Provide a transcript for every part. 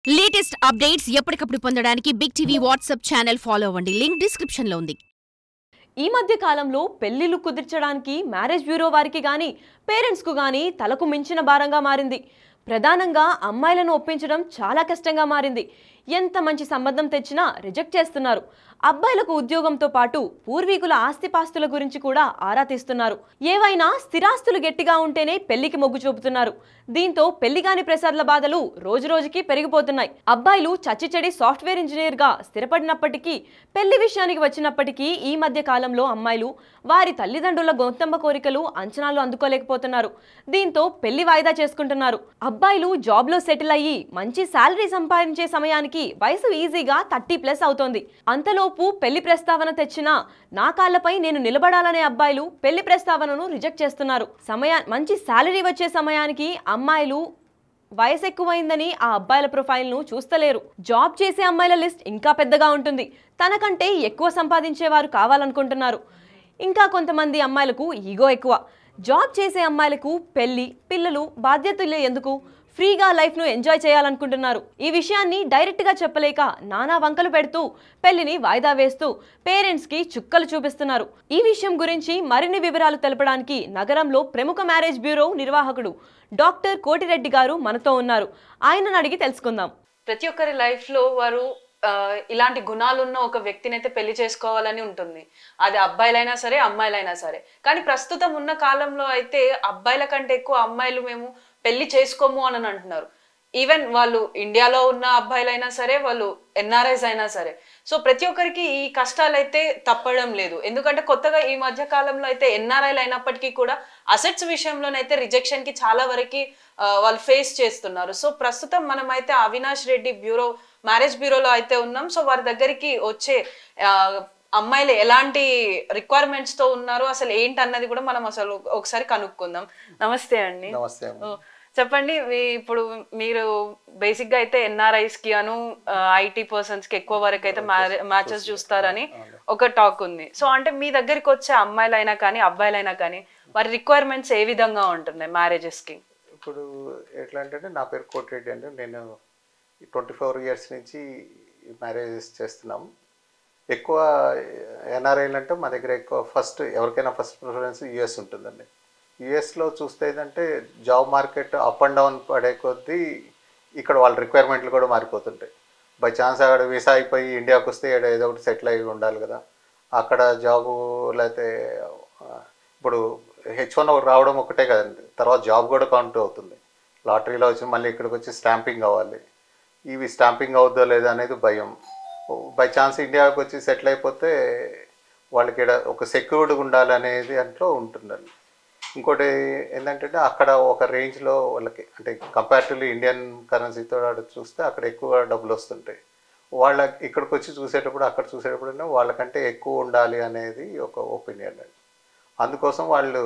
Latest updates ఎప్పటికప్పుడు పొందడానికి Big TV WhatsApp channel follow అవ్వండి. లింక్ డిస్క్రిప్షన్ లో ఉంది. ఈ మధ్య కాలంలో పెళ్లిళ్లు కుదిర్చడానికి మ్యారేజ్ బ్యూరో వారికి గాని పేరెంట్స్ కు గాని తలకు మించిన భారంగా మారింది. ప్రధానంగా అమ్మాయిలను ఒప్పించడం చాలా కష్టంగా మారింది. ఎంత మంచి సంబంధం తెచ్చినా రిజెక్ట్ చేస్తున్నారు. అబ్బాయిలకు ఉద్యోగంతో పాటు పూర్వీకుల ఆస్తిపాస్తుల గురించి కూడా ఆరా తీస్తున్నారు. ఏవైనా స్థిరాస్తులు గట్టిగా ఉంటేనే పెళ్లికి మొగ్గు చూపుతున్నారు. దీంతో పెళ్లిగాని ప్రసాద్ల బాధలు రోజురోజుకి పెరిగిపోతున్నాయి. అబ్బాయిలు చచ్చిచెడి సాఫ్ట్వేర్ ఇంజనీర్ గా స్థిరపడినప్పటికీ పెళ్లి విషయానికి వచ్చినప్పటికీ ఈ మధ్య కాలంలో అమ్మాయిలు వారి తల్లిదండ్రుల గొంతమ్మ కోరికలు అంచనాలు అందుకోలేకపోతున్నారు. దీంతో పెళ్లి వాయిదా చేసుకుంటున్నారు. అబ్బాయిలు జాబ్ లో సెటిల్ అయ్యి మంచి శాలరీ సంపాదించే సమయానికి వయసు ఈజీగా 30+ అవుతోంది. అంతలోపు పెళ్లి ప్రస్తావన తెచ్చినా నా కాళ్లపై నేను నిలబడాలనే అబ్బాయిలు పెళ్లి ప్రస్తావనను రిజెక్ట్ చేస్తున్నారు. మంచి శాలరీ వచ్చే సమయానికి అమ్మాయిలు వయసు ఎక్కువైందని ఆ అబ్బాయిల ప్రొఫైల్ను చూస్తలేరు. జాబ్ చేసే అమ్మాయిల లిస్ట్ ఇంకా పెద్దగా ఉంటుంది. తనకంటే ఎక్కువ సంపాదించేవారు కావాలనుకుంటున్నారు. ఇంకా కొంతమంది అమ్మాయిలకు ఈగో ఎక్కువ. జాబ్ చేసే అమ్మాయిలకు పెళ్లి, పిల్లలు, బాధ్యతలు ఎందుకు, ఫ్రీగా లైఫ్ను ఎంజాయ్ చేయాలనుకుంటున్నారు. ఈ విషయాన్ని డైరెక్ట్గా చెప్పలేక నానా వంకలు పెడుతూ పెళ్లిని వాయిదా వేస్తూ పేరెంట్స్కి చుక్కలు చూపిస్తున్నారు. ఈ విషయం గురించి మరిన్ని వివరాలు తెలపడానికి నగరంలో ప్రముఖ మ్యారేజ్ బ్యూరో నిర్వాహకుడు డాక్టర్ కోటిరెడ్డి గారు మనతో ఉన్నారు. ఆయనను అడిగి తెలుసుకుందాం. ప్రతి ఒక్కరి లైఫ్లో వారు ఇలాంటి గుణాలున్న ఒక వ్యక్తిని అయితే పెళ్లి చేసుకోవాలని ఉంటుంది. అది అబ్బాయిలైనా సరే, అమ్మాయిలైనా సరే. కానీ ప్రస్తుతం ఉన్న కాలంలో అయితే అబ్బాయిల కంటే ఎక్కువ అమ్మాయిలు మేము పెళ్లి చేసుకోము అని అంటున్నారు. ఈవెన్ వాళ్ళు ఇండియాలో ఉన్న అబ్బాయిలైనా సరే, వాళ్ళు ఎన్ఆర్ఐస్ అయినా సరే. సో ప్రతి ఒక్కరికి ఈ కష్టాలు అయితే తప్పడం లేదు. ఎందుకంటే కొత్తగా ఈ మధ్య కాలంలో అయితే ఎన్ఆర్ఐలు అయినప్పటికీ కూడా అసెట్స్ విషయంలోనైతే రిజెక్షన్ కి చాలా వరకు వాళ్ళు ఫేస్ చేస్తున్నారు. సో ప్రస్తుతం మనం అయితే అవినాష్ రెడ్డి మ్యారేజ్ బ్యూరోలో అయితే ఉన్నాం. సో వారి దగ్గరికి వచ్చే అమ్మాయిలు ఎలాంటి రిక్వైర్మెంట్స్ తో ఉన్నారు, అసలు ఏంటి అన్నది కూడా మనం అసలు ఒకసారి కనుక్కుందాం. నమస్తే అండి. చెప్పండి, ఇప్పుడు మీరు బేసిక్ గా అయితే ఎన్ఆర్ఐస్ కి అను ఐటీ పర్సన్స్ కి ఎక్కువ వరకు అయితే మ్యాచెస్ చూస్తారని ఒక టాక్ ఉంది. సో అంటే మీ దగ్గరికి వచ్చే అమ్మాయిలైనా కానీ అబ్బాయిలైనా కానీ వారి రిక్వైర్మెంట్స్ ఏ విధంగా ఉంటున్నాయి మ్యారేజెస్ కి? ఇప్పుడు ఎట్లా అంటే, నా పేరు కోటిరెడ్డి అండి. నేను 24 years నుంచి మ్యారేజెస్ చేస్తున్నాం. ఎక్కువ ఎన్ఆర్ఐలు అంటే మా దగ్గర ఎక్కువ ఎవరికైనా ఫస్ట్ ప్రిఫరెన్స్ యూఎస్ ఉంటుందండి. యూఎస్లో చూస్తే ఏంటంటే job market up and down పడే కొద్దీ ఇక్కడ వాళ్ళ రిక్వైర్మెంట్లు కూడా మారిపోతుంటాయి. బై ఛాన్స్ అక్కడ వీసా అయిపోయి ఇండియాకి వస్తే ఏదో ఒకటి సెటిల్ అయి ఉండాలి కదా. అక్కడ జాబు లేకపోతే ఇప్పుడు H1 రావడం ఒకటే కదండి, తర్వాత జాబ్ కూడా కౌంట్ అవుతుంది. లాటరీలో వచ్చి మళ్ళీ ఇక్కడికి వచ్చి స్టాంపింగ్ అవ్వాలి. ఇవి స్టాంపింగ్ అవుద్దో లేదో అనేది భయం. బై ఛాన్స్ ఇండియాకి వచ్చి సెటిల్ అయిపోతే వాళ్ళకి ఒక సెక్యూర్డ్గా ఉండాలి అనేది దాంట్లో ఉంటుందండి. ఇంకోటి ఏంటంటే అక్కడ ఒక రేంజ్లో వాళ్ళకి అంటే కంపారిటివ్లీ ఇండియన్ కరెన్సీతో చూస్తే అక్కడ ఎక్కువ డబ్బులు వస్తుంటాయి. ఇక్కడికి వచ్చి చూసేటప్పుడు అక్కడ చూసేటప్పుడు వాళ్ళకంటే ఎక్కువ ఉండాలి అనేది ఒక ఒపీనియన్ అండి. అందుకోసం వాళ్ళు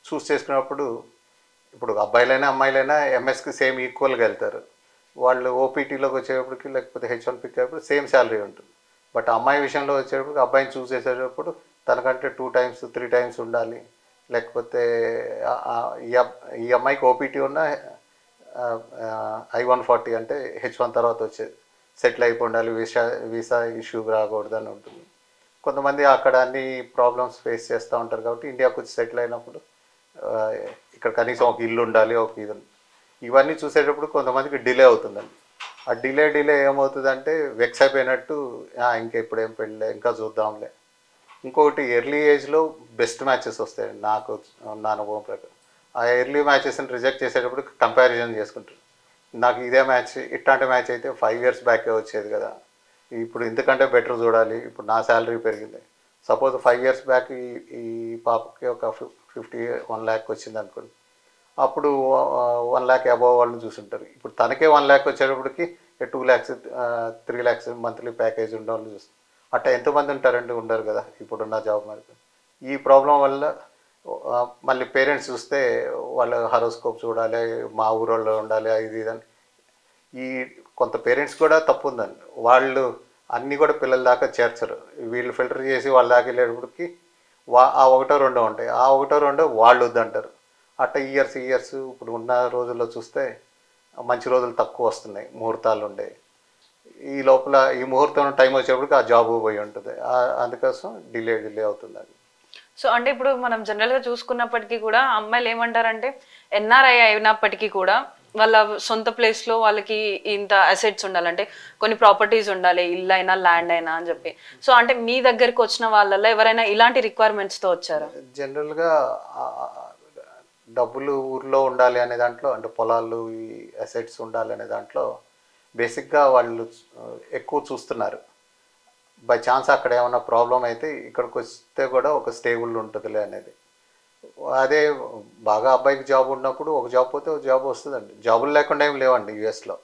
చూస్ చేసుకున్నప్పుడు ఇప్పుడు అబ్బాయిలైనా అమ్మాయిలైనా ఎంఎస్కి సేమ్ ఈక్వల్గా వెళ్తారు. వాళ్ళు ఓపీటీలోకి వచ్చేటప్పటికి లేకపోతే H1 పిక్ అయ్యేప్పుడు సేమ్ శాలరీ ఉంటుంది. బట్ అమ్మాయి విషయంలో వచ్చేటప్పుడు అబ్బాయిని చూస్ చేసేటప్పుడు తనకంటే 2 times 3 times ఉండాలి. లేకపోతే ఈ అమ్మాయికి ఓపీటీ ఉన్న I-140 అంటే H1 తర్వాత వచ్చేది సెటిల్ అయిపోయి ఉండాలి, వీసా ఇష్యూ రాకూడదు అని ఉంటుంది. కొంతమంది అక్కడ అన్ని ప్రాబ్లమ్స్ ఫేస్ చేస్తూ ఉంటారు కాబట్టి ఇండియాకి వచ్చి సెటిల్ అయినప్పుడు ఇక్కడ కనీసం ఒక ఇల్లు ఉండాలి, ఒక ఇది. ఇవన్నీ చూసేటప్పుడు కొంతమందికి డిలే అవుతుందండి. ఆ డిలే ఏమవుతుందంటే వెక్స్ అయిపోయినట్టు ఇంకెప్పుడు ఏం పెళ్ళి ఇంకా చూద్దాంలే. ఇంకొకటి ఎర్లీ ఏజ్లో బెస్ట్ మ్యాచెస్ వస్తాయండి. నా అనుభవం ప్రకారం ఆ ఎర్లీ మ్యాచెస్ని రిజెక్ట్ చేసేటప్పుడు కంపారిజన్ చేసుకుంటారు. నాకు ఇదే మ్యాచ్, ఇట్లాంటి మ్యాచ్ అయితే 5 years బ్యాకే వచ్చేది కదా, ఇప్పుడు ఇంతకంటే బెటర్ చూడాలి, ఇప్పుడు నా శాలరీ పెరిగింది. సపోజ్ 5 years బ్యాక్ ఈ పాపకి ఒక 1 lakh వచ్చింది అనుకోండి, అప్పుడు 1 lakh అబోవ్ వాళ్ళని చూస్తుంటారు. ఇప్పుడు తనకే 1 lakh వచ్చేటప్పటికి 2 lakhs 3 lakhs మంత్లీ ప్యాకేజ్ ఉన్న వాళ్ళని చూస్తారు. అట్లా ఎంతమంది ఉంటారంటే ఉండరు కదా ఇప్పుడున్న జాబ్ మార్కెట్. ఈ ప్రాబ్లం వల్ల మళ్ళీ పేరెంట్స్ చూస్తే వాళ్ళ హారోస్కోప్ చూడాలి, మా ఊరోళ్ళు ఉండాలి, ఇది ఇదని. ఈ కొంత పేరెంట్స్ కూడా తప్పు ఉందండి. వాళ్ళు అన్నీ కూడా పిల్లల దాకా చేర్చరు. వీళ్ళు ఫిల్టర్ చేసి వాళ్ళ దాకా వెళ్ళేటప్పటికి ఆ 1-2 ఉంటాయి. ఆ 1-2 వాళ్ళు వద్దంటారు. అట్లా ఇయర్స్ ఇప్పుడు ఉన్న రోజుల్లో చూస్తే మంచి రోజులు తక్కువ వస్తున్నాయి, ముహూర్తాలు ఉండే, ఈ లోపల ఈ ముహూర్తం టైం వచ్చేప్పటికి ఆ జాబ్ పోయి ఉంటుంది. అందుకోసం డిలే అవుతుందండి. సో అంటే ఇప్పుడు మనం జనరల్గా చూసుకున్నప్పటికీ కూడా అమ్మాయిలు ఏమంటారంటే ఎన్ఆర్ఐ అయినప్పటికీ కూడా వాళ్ళ సొంత ప్లేస్లో వాళ్ళకి ఇంత అసెట్స్ ఉండాలంటే కొన్ని ప్రాపర్టీస్ ఉండాలి, ఇల్లు అయినా ల్యాండ్ అయినా అని చెప్పి. సో అంటే మీ దగ్గరికి వచ్చిన వాళ్ళల్లో ఎవరైనా ఇలాంటి రిక్వైర్మెంట్స్తో వచ్చారా? జనరల్గా డబ్బులు ఊర్లో ఉండాలి అనే దాంట్లో, అంటే పొలాలు ఈ అసెట్స్ ఉండాలి అనే దాంట్లో బేసిక్గా వాళ్ళు ఎక్కువ చూస్తున్నారు. బై ఛాన్స్ అక్కడ ఏమైనా ప్రాబ్లం అయితే ఇక్కడికి వస్తే కూడా ఒక స్టేబుల్ ఉంటుందిలే అనేది. అదే బాగా అబ్బాయికి జాబ్ ఉన్నప్పుడు ఒక జాబ్ పోతే ఒక జాబ్ వస్తుందండి. జాబులు లేకుండా ఏం లేవండి యూఎస్లో.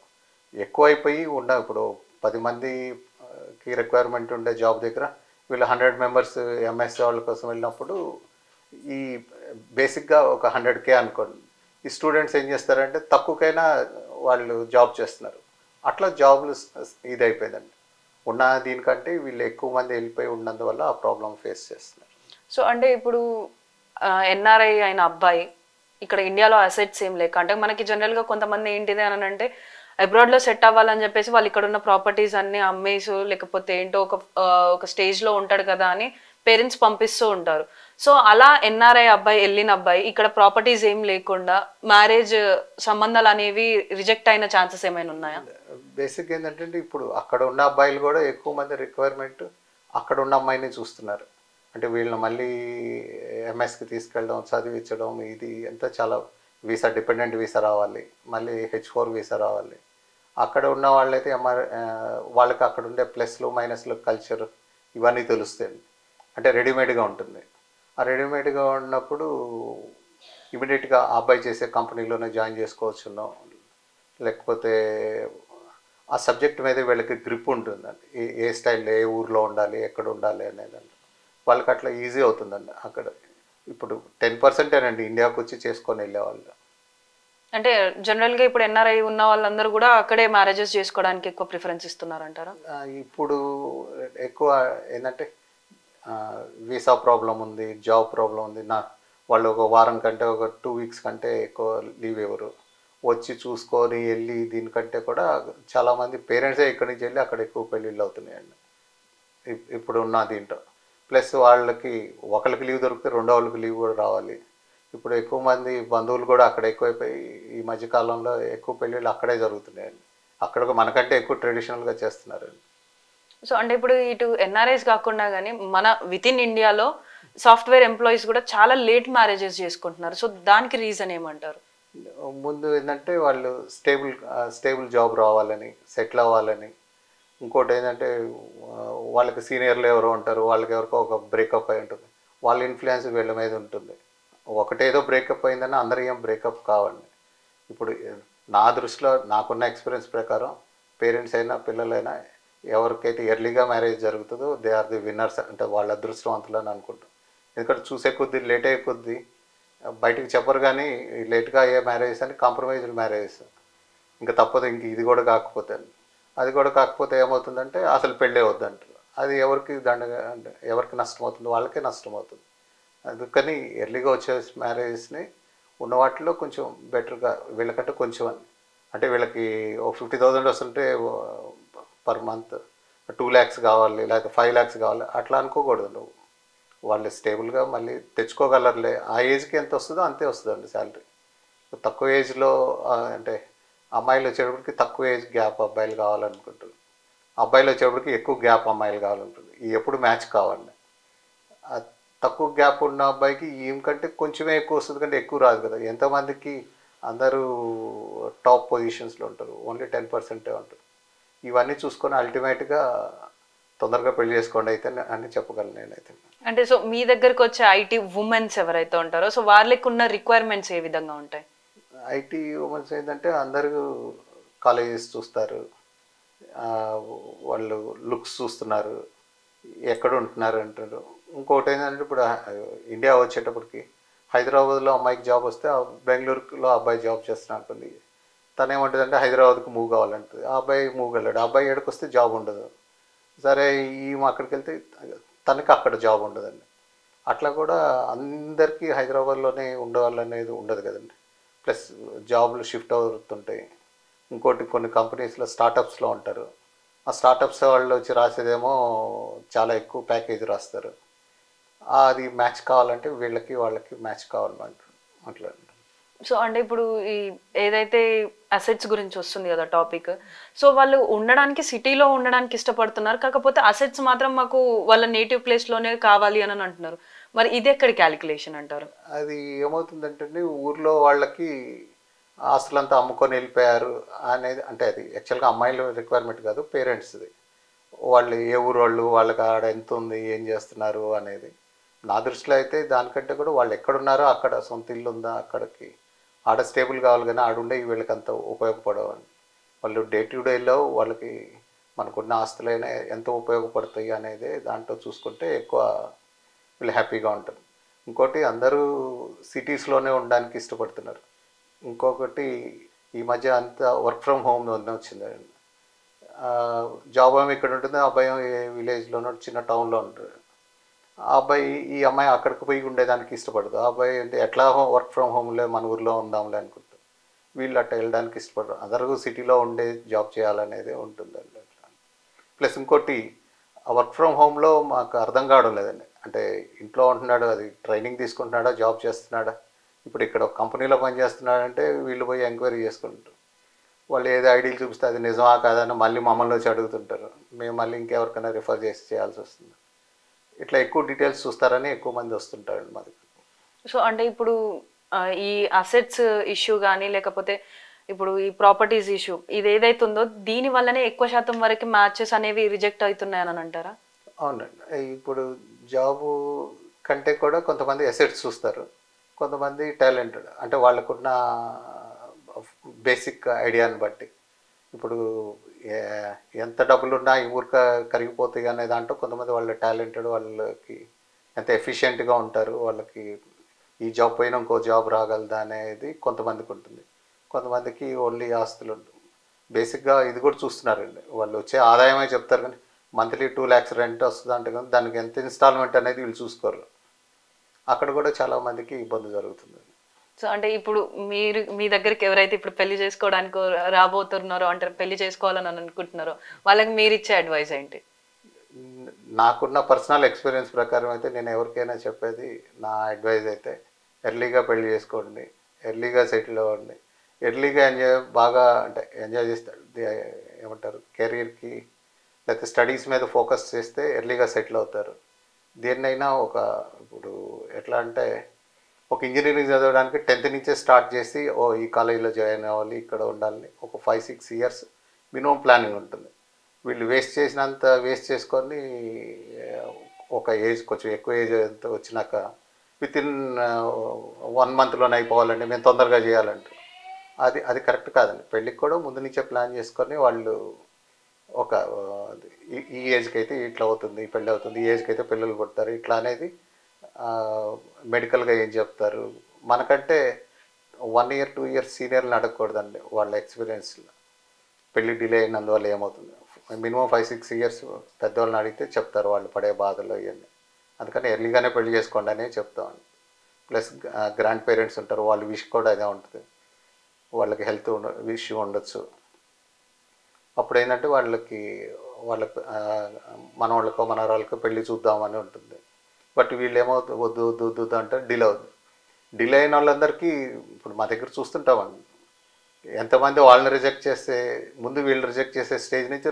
ఎక్కువ అయిపోయి ఇప్పుడు 10 మందికి రిక్వైర్మెంట్ ఉండే జాబ్ దగ్గర వీళ్ళు 100 మెంబర్స్ ఎంఎస్ వాళ్ళ కోసం వెళ్ళినప్పుడు ఈ బేసిక్గా ఒక 100K అనుకోండి. ఈ స్టూడెంట్స్ ఏం చేస్తారంటే తక్కువకైనా వాళ్ళు జాబ్ చేస్తున్నారు. అట్లా జాబ్లు ఇది అయిపోయిందండి. ఉన్న దీనికంటే వీళ్ళు ఎక్కువ మంది వెళ్ళిపోయి ఉన్నందువల్ల ఆ ప్రాబ్లం ఫేస్ చేస్తున్నారు. సో అంటే ఇప్పుడు ఎన్ఆర్ఐ అయిన అబ్బాయి ఇక్కడ ఇండియాలో అసెట్స్ ఏం లేక, అంటే మనకి జనరల్గా కొంతమంది ఏంటిది అని అంటే అబ్రాడ్లో సెట్ అవ్వాలని చెప్పేసి వాళ్ళు ఇక్కడ ఉన్న ప్రాపర్టీస్ అన్ని అమ్మేసు లేకపోతే ఏంటో ఒక స్టేజ్లో ఉంటాడు కదా అని పేరెంట్స్ పంపిస్తూ ఉంటారు. సో అలా ఎన్ఆర్ఐ అబ్బాయి వెళ్ళిన అబ్బాయి ఇక్కడ ప్రాపర్టీస్ ఏం లేకుండా మ్యారేజ్ సంబంధాలు అనేవి రిజెక్ట్ అయిన ఛాన్సెస్ ఏమైనా ఉన్నాయా? బేసిక్ ఏంటంటే ఇప్పుడు అక్కడ ఉన్న అబ్బాయిలు కూడా ఎక్కువ మంది రిక్వైర్మెంట్ అక్కడ ఉన్న అమ్మాయిని చూస్తున్నారు. అంటే వీళ్ళని మళ్ళీ ఎంఎస్కి తీసుకెళ్ళడం, చదివించడం, ఇది అంతా చాలా వీసా, డిపెండెంట్ వీసా రావాలి, మళ్ళీ H4 వీసా రావాలి. అక్కడ ఉన్న వాళ్ళైతే వాళ్ళకి అక్కడ ఉండే ప్లస్లు మైనస్లు కల్చర్ ఇవన్నీ తెలుస్తాయి. అంటే రెడీమేడ్గా ఉంటుంది. ఆ రెడీమేడ్గా ఉన్నప్పుడు ఇమీడియట్గా ఆ అబ్బాయి చేసే కంపెనీలోనే జాయిన్ చేసుకోవచ్చునో, లేకపోతే ఆ సబ్జెక్ట్ మీద వీళ్ళకి గ్రిప్ ఉంటుందండి. ఏ స్టైల్లో ఏ ఊర్లో ఉండాలి, ఎక్కడ ఉండాలి అనేదండి వాళ్ళకి అట్లా ఈజీ అవుతుందండి. అక్కడ ఇప్పుడు 10%ఏనండి ఇండియాకు వచ్చి చేసుకొని వెళ్ళేవాళ్ళు. అంటే జనరల్గా ఇప్పుడు ఎన్ఆర్ఐ ఉన్న వాళ్ళందరూ కూడా అక్కడే మ్యారేజెస్ చేసుకోవడానికి ఎక్కువ ప్రిఫరెన్స్ ఇస్తున్నారంటారా? ఇప్పుడు ఎక్కువ ఏంటంటే వీసా ప్రాబ్లం ఉంది, జాబ్ ప్రాబ్లం ఉంది. వాళ్ళు ఒక వారం కంటే ఒక 2 వీక్స్ కంటే ఎక్కువ లీవ్ ఇవ్వరు. వచ్చి చూసుకొని వెళ్ళి దీనికంటే కూడా చాలామంది పేరెంట్సే ఇక్కడి నుంచి వెళ్ళి అక్కడ ఎక్కువ పెళ్ళిళ్ళు అవుతున్నాయండి ఇప్పుడు ఉన్న దీంట్లో. ప్లస్ వాళ్ళకి ఒకరికి లీవ్ దొరికితే రెండో వాళ్ళకి లీవ్ కూడా రావాలి. ఇప్పుడు ఎక్కువ మంది బంధువులు కూడా అక్కడ ఎక్కువైపోయి ఈ మధ్యకాలంలో ఎక్కువ పెళ్ళిళ్ళు అక్కడే జరుగుతున్నాయండి. అక్కడ మనకంటే ఎక్కువ ట్రెడిషనల్గా చేస్తున్నారండి. సో అంటే ఇప్పుడు ఇటు ఎన్ఆర్ఐస్ కాకుండా కానీ మన విత్ ఇన్ ఇండియాలో సాఫ్ట్వేర్ ఎంప్లాయీస్ కూడా చాలా లేట్ మ్యారేజెస్ చేసుకుంటున్నారు. సో దానికి రీజన్ ఏమంటారు? ముందు ఏంటంటే వాళ్ళు స్టేబుల్ జాబ్ రావాలని, సెటిల్ అవ్వాలని. ఇంకోటి ఏంటంటే వాళ్ళకి సీనియర్లు ఎవరో ఉంటారు, వాళ్ళకి ఎవరికో ఒక బ్రేకప్ అయి ఉంటుంది, వాళ్ళ ఇన్ఫ్లుయెన్స్ వీళ్ళ మీద ఉంటుంది. ఒకటేదో బ్రేకప్ అయిందని అందరూ ఏం బ్రేకప్ కావండి. ఇప్పుడు నా దృష్టిలో నాకున్న ఎక్స్పీరియన్స్ ప్రకారం పేరెంట్స్ అయినా పిల్లలైనా ఎవరికైతే ఎర్లీగా మ్యారేజ్ జరుగుతుందో దే ఆర్ ది విన్నర్స్, అంటే వాళ్ళ అదృష్టవంతులని అనుకుంటాం. ఎందుకంటే చూసే కొద్దీ లేట్ అయ్యే కొద్దీ బయటికి చెప్పరు, కానీ లేట్గా అయ్యే మ్యారేజెస్ అని కాంప్రమైజ్డ్ మ్యారేజెస్. ఇంకా తప్పదు, ఇంక ఇది కూడా కాకపోతే అది కూడా కాకపోతే ఏమవుతుందంటే అసలు పెళ్ళే వద్దంటారు. అది ఎవరికి నష్టం అవుతుంది? వాళ్ళకే నష్టం అవుతుంది. అందుకని ఎర్లీగా వచ్చే మ్యారేజెస్ని ఉన్న వాటిలో కొంచెం బెటర్గా వీళ్ళకంటే కొంచెం అంటే వీళ్ళకి ఒక 50,000 వస్తుంటే పర్ మంత్ 2 lakhs కావాలి, లేకపోతే 5 lakhs కావాలి, అట్లా అనుకోకూడదు. నువ్వు వాళ్ళు స్టేబుల్గా మళ్ళీ తెచ్చుకోగలరులే, ఆ ఏజ్కి ఎంత వస్తుందో అంతే వస్తుందండి శాలరీ. తక్కువ ఏజ్లో అంటే అమ్మాయిలు వచ్చేటప్పటికి తక్కువ ఏజ్ గ్యాప్ అబ్బాయిలు కావాలనుకుంటారు, అబ్బాయిలు వచ్చేటప్పటికి ఎక్కువ గ్యాప్ అమ్మాయిలు కావాలనుకుంటుంది. ఎప్పుడు మ్యాచ్ కావండి. తక్కువ గ్యాప్ ఉన్న అబ్బాయికి ఈమెకంటే కొంచెమే ఎక్కువ వస్తుంది, కంటే ఎక్కువ రాదు కదా. ఎంతమందికి అందరూ టాప్ పొజిషన్స్లో ఉంటారు, ఓన్లీ 10% ఉంటారు. ఇవన్నీ చూసుకొని అల్టిమేట్గా తొందరగా పెళ్లి చేసుకోండి అయితే అని చెప్పగలను నేనైతే. అంటే సో మీ దగ్గరకు వచ్చే ఐటీ ఉమెన్స్ ఎవరైతే ఉంటారో సో వాళ్ళకి ఉన్న రిక్వైర్మెంట్స్ ఏ విధంగా ఉంటాయి? ఐటీ ఉమెన్స్ ఏంటంటే అందరూ కాలేజెస్ చూస్తారు, వాళ్ళు లుక్స్ చూస్తున్నారు, ఎక్కడ ఉంటున్నారు అంటారు. ఇంకోటి ఏంటంటే ఇప్పుడు ఇండియా వచ్చేటప్పటికి హైదరాబాద్లో అమ్మాయికి జాబ్ వస్తే బెంగళూరులో అబ్బాయి జాబ్ చేస్తున్నా అనుకోండి, తను ఏమంటుందంటే హైదరాబాద్కి మూవ్ కావాలంటుంది. ఆ అబ్బాయి మూవ్ వెళ్ళాడు, ఆ అబ్బాయి ఎక్కడికి వస్తే జాబ్ ఉండదు. సరే ఈమె అక్కడికి వెళ్తే తనకి అక్కడ జాబ్ ఉండదండి. అట్లా కూడా అందరికీ హైదరాబాద్లోనే ఉండవాలనేది ఉండదు కదండి. ప్లస్ జాబ్లు షిఫ్ట్ అవుతుంటాయి. ఇంకోటి కొన్ని కంపెనీస్లో స్టార్టప్స్లో ఉంటారు. ఆ స్టార్టప్స్ వాళ్ళు వచ్చి రాసేదేమో చాలా ఎక్కువ ప్యాకేజ్ రాస్తారు. అది మ్యాచ్ కావాలంటే వీళ్ళకి వాళ్ళకి మ్యాచ్ కావాలన్నమాట. అట్లా. సో అంటే ఇప్పుడు ఈ ఏదైతే అసెట్స్ గురించి వస్తుంది కదా టాపిక్, సో వాళ్ళు ఉండడానికి సిటీలో ఉండడానికి ఇష్టపడుతున్నారు, కాకపోతే అసెట్స్ మాత్రం మాకు వాళ్ళ నేటివ్ ప్లేస్లోనే కావాలి అని అంటున్నారు. మరి ఇది ఎక్కడి క్యాలిక్యులేషన్ అంటారు? అది ఏమవుతుందంటే ఊర్లో వాళ్ళకి ఆస్తులంతా అమ్ముకొని వెళ్ళిపోయారు అనేది, అంటే అది యాక్చువల్గా అమ్మాయిల రిక్వైర్మెంట్ కాదు, పేరెంట్స్ది. వాళ్ళు ఏ ఊరు వాళ్ళు, వాళ్ళకి ఆడ ఎంత ఉంది, ఏం చేస్తున్నారు అనేది. నా దృష్టిలో అయితే దానికంటే కూడా వాళ్ళు ఎక్కడున్నారో అక్కడ సొంత ఇల్లు ఉందా, అక్కడికి ఆడ స్టేబుల్ కావాలి, కానీ ఆడుండే వీళ్ళకి అంత ఉపయోగపడవని. వాళ్ళు డే టు డేలో వాళ్ళకి మనకున్న ఆస్తులైనా ఎంత ఉపయోగపడతాయి అనేది దాంట్లో చూసుకుంటే ఎక్కువ వీళ్ళు హ్యాపీగా ఉంటారు. ఇంకోటి అందరూ సిటీస్లోనే ఉండడానికి ఇష్టపడుతున్నారు. ఇంకొకటి ఈ మధ్య అంతా వర్క్ ఫ్రమ్ హోమ్ వచ్చిందండి. జాబ్ ఏమో ఇక్కడ ఉంటుంది, ఆ అబ్బాయి విలేజ్లోనో చిన్న టౌన్లో ఉంటుంది. ఆ అబ్బాయి ఈ అమ్మాయి అక్కడికి పోయి ఉండేదానికి ఇష్టపడదు. ఆ అబ్బాయి అంటే ఎట్లా వర్క్ ఫ్రమ్ హోమ్లే మన ఊర్లో ఉందాంలే అనుకుంటారు. వీళ్ళు అట్లా వెళ్ళడానికి ఇష్టపడరు, అందరూ సిటీలో ఉండే జాబ్ చేయాలనేది ఉంటుందండి. అట్లా ప్లస్ ఇంకోటి ఆ వర్క్ ఫ్రమ్ హోమ్లో మాకు అర్థం కావడం లేదండి. అంటే ఇంట్లో ఉంటున్నాడు, అది ట్రైనింగ్ తీసుకుంటున్నాడా, జాబ్ చేస్తున్నాడా. ఇప్పుడు ఇక్కడ ఒక కంపెనీలో పనిచేస్తున్నాడంటే వీళ్ళు పోయి ఎంక్వైరీ చేసుకుంటారు. వాళ్ళు ఏదో ఐడీలు చూపిస్తే అది నిజమా కాదని మళ్ళీ మమ్మల్ని వచ్చి అడుగుతుంటారు. మేము మళ్ళీ ఇంకెవరికైనా రిఫర్ చేసి చేయాల్సి వస్తుంది. ఇట్లా ఎక్కువ డీటెయిల్స్ చూస్తారని ఎక్కువ మంది వస్తుంటారండి మా దగ్గర. సో అంటే ఇప్పుడు ఈ అసెట్స్ ఇష్యూ కానీ లేకపోతే ఇప్పుడు ఈ ప్రాపర్టీస్ ఇష్యూ ఇది ఏదైతే ఉందో దీని వల్లనే ఎక్కువ శాతం వరకు మ్యాచెస్ అనేవి రిజెక్ట్ అవుతున్నాయని అంటారా? అవునండి. ఇప్పుడు జాబు కంటే కూడా కొంతమంది అసెట్స్ చూస్తారు, కొంతమంది టాలెంటెడ్, అంటే వాళ్ళకున్న బేసిక్ ఐడియాని బట్టి. ఇప్పుడు ఎంత డబ్బులున్నా ఈ ఊరిక కరిగిపోతాయి అనే దాంట్లో కొంతమంది వాళ్ళ టాలెంటెడ్, వాళ్ళకి ఎంత ఎఫిషియెంట్గా ఉంటారు, వాళ్ళకి ఈ జాబ్ పోయినా ఇంకో జాబ్ రాగలదా అనేది కొంతమందికి ఉంటుంది. కొంతమందికి ఓన్లీ ఆస్తులు ఉంటుంది. బేసిక్గా ఇది కూడా చూస్తున్నారండి, వాళ్ళు వచ్చే ఆదాయమే చెప్తారు, కానీ మంత్లీ 2 lakhs రెంట్ వస్తుంది అంటే కానీ దానికి ఎంత ఇన్స్టాల్మెంట్ అనేది వీళ్ళు చూసుకోరు. అక్కడ కూడా చాలామందికి ఇబ్బంది జరుగుతుంది. సో అంటే ఇప్పుడు మీరు మీ దగ్గరికి ఎవరైతే ఇప్పుడు పెళ్లి చేసుకోవడానికి రాబోతున్నారో అంటే పెళ్లి చేసుకోవాలని అనుకుంటున్నారో వాళ్ళకి మీరు ఇచ్చే అడ్వైస్ ఏంటి? నాకున్న పర్సనల్ ఎక్స్పీరియన్స్ ప్రకారం అయితే నేను ఎవరికైనా చెప్పేది, నా అడ్వైజ్ అయితే ఎర్లీగా పెళ్లి చేసుకోండి, ఎర్లీగా సెటిల్ అవ్వండి, ఎర్లీగా బాగా అంటే ఎంజాయ్ చేస్తాడు, ఏమంటారు కెరీర్కి లేకపోతే స్టడీస్ మీద ఫోకస్ చేస్తే ఎర్లీగా సెటిల్ అవుతారు. దేన్నైనా ఇప్పుడు ఎట్లా అంటే ఒక ఇంజనీరింగ్ చదవడానికి 10th నుంచే స్టార్ట్ చేసి ఈ కాలేజీలో జాయిన్ అవ్వాలి, ఇక్కడ ఉండాలని ఒక 5-6 years మినిమం ప్లానింగ్ ఉంటుంది. వీళ్ళు వేస్ట్ చేసుకొని ఒక ఏజ్ కొంచెం ఎక్కువ ఏజ్ ఎంత వచ్చినాక వితిన్ 1 monthలోనే అయిపోవాలండి, మేము తొందరగా చేయాలంటే అది కరెక్ట్ కాదండి. పెళ్ళికి కూడా ముందు నుంచే ప్లాన్ చేసుకొని వాళ్ళు ఒక ఈ ఏజ్కి అయితే ఇట్లా అవుతుంది పెళ్ళి అవుతుంది, ఈ ఏజ్కి అయితే పిల్లలు పుడతారు, ఇట్లా అనేది మెడికల్గా ఏం చెప్తారు. మనకంటే 1 year 2 years సీనియర్ని అడగకూడదండి వాళ్ళ ఎక్స్పీరియన్స్లో. పెళ్ళి డిలే అయినందువల్ల ఏమవుతుంది, మినిమం 5-6 years పెద్దవాళ్ళని అడిగితే చెప్తారు వాళ్ళు పడే బాధలు ఇవన్నీ. అందుకని ఎర్లీగానే పెళ్లి చేసుకోండి అనే చెప్తామండి. ప్లస్ గ్రాండ్ పేరెంట్స్ ఉంటారు, వాళ్ళ విష్ కూడా అదే ఉంటుంది, వాళ్ళకి హెల్త్ ఇష్యూ ఉండొచ్చు. అప్పుడు ఏంటంటే వాళ్ళకి మనవాళ్ళకో మనవరాళ్ళకో పెళ్లి చూద్దామని ఉంటుంది. బట్ వీళ్ళు ఏమవుతుంది వద్దు వద్దు వద్దు అంటే డిలే అవుతుంది. డిలే అయిన వాళ్ళందరికీ ఇప్పుడు మా దగ్గర చూస్తుంటామండి, ఎంతమంది వాళ్ళని రిజెక్ట్ చేస్తే ముందు వీళ్ళు రిజెక్ట్ చేసే స్టేజ్ నుంచి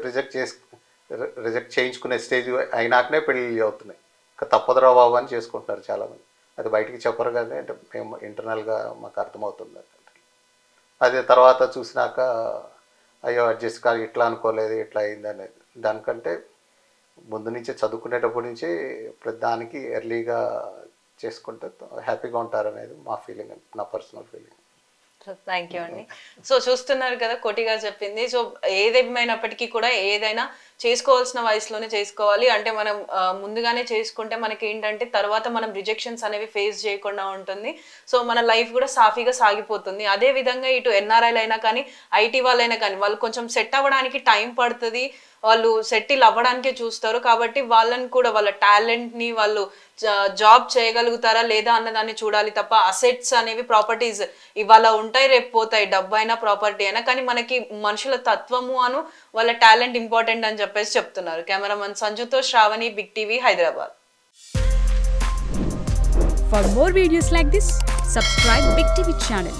రిజెక్ట్ చేయించుకునే స్టేజ్ అయినాకనే పెళ్ళి అవుతున్నాయి. ఇంకా తప్పదురా బాబు అని చేసుకుంటున్నారు చాలామంది. అది బయటికి చెప్పరు కానీ అంటే మేము ఇంటర్నల్గా మాకు అర్థమవుతుంది. అదే తర్వాత చూసినాక అయ్యో అడ్జస్ట్ కాదు, ఇట్లా అనుకోలేదు, ఇట్లా అయింది అనేది. దానికంటే ముందు నుంచే చదువుకునేటప్పటి నుంచి దానికి ఎర్లీగా చేసుకుంటే హ్యాపీగా ఉంటారనేది మా ఫీలింగ్, నా పర్సనల్ ఫీలింగ్. థ్యాంక్ యూ అండి. సో చూస్తున్నారు కదా కోటి గారు చెప్పింది. సో ఏదేమైనప్పటికీ కూడా ఏదైనా చేసుకోవాల్సిన వయసులోనే చేసుకోవాలి. అంటే మనం ముందుగానే చేసుకుంటే మనకి ఏంటంటే తర్వాత మనం రిజెక్షన్స్ అనేవి ఫేస్ చేయకుండా ఉంటుంది. సో మన లైఫ్ కూడా సాఫీగా సాగిపోతుంది. అదే విధంగా ఇటు ఎన్ఆర్ఐలు అయినా కానీ ఐటీ వాళ్ళైనా కానీ వాళ్ళు కొంచెం సెట్ అవ్వడానికి టైం పడుతుంది, వాళ్ళు సెటిల్ అవ్వడానికే చూస్తారు. కాబట్టి వాళ్ళని కూడా వాళ్ళ టాలెంట్ని వాళ్ళు జాబ్ చేయగలుగుతారా లేదా అన్నదాన్ని చూడాలి తప్ప అసెట్స్ అనేవి ప్రాపర్టీస్ ఇవాళ ఉంటాయి రేపు పోతాయి, డబ్బు అయినా ప్రాపర్టీ అయినా, కానీ మనకి మనుషుల తత్వము అను వాళ్ళ టాలెంట్ ఇంపార్టెంట్ అని చెప్పేసి చెప్తున్నారు. కెమెరామన్ సంజుతో Sravani, Big TV, Hyderabad. For more videos like this, subscribe Big TV channel.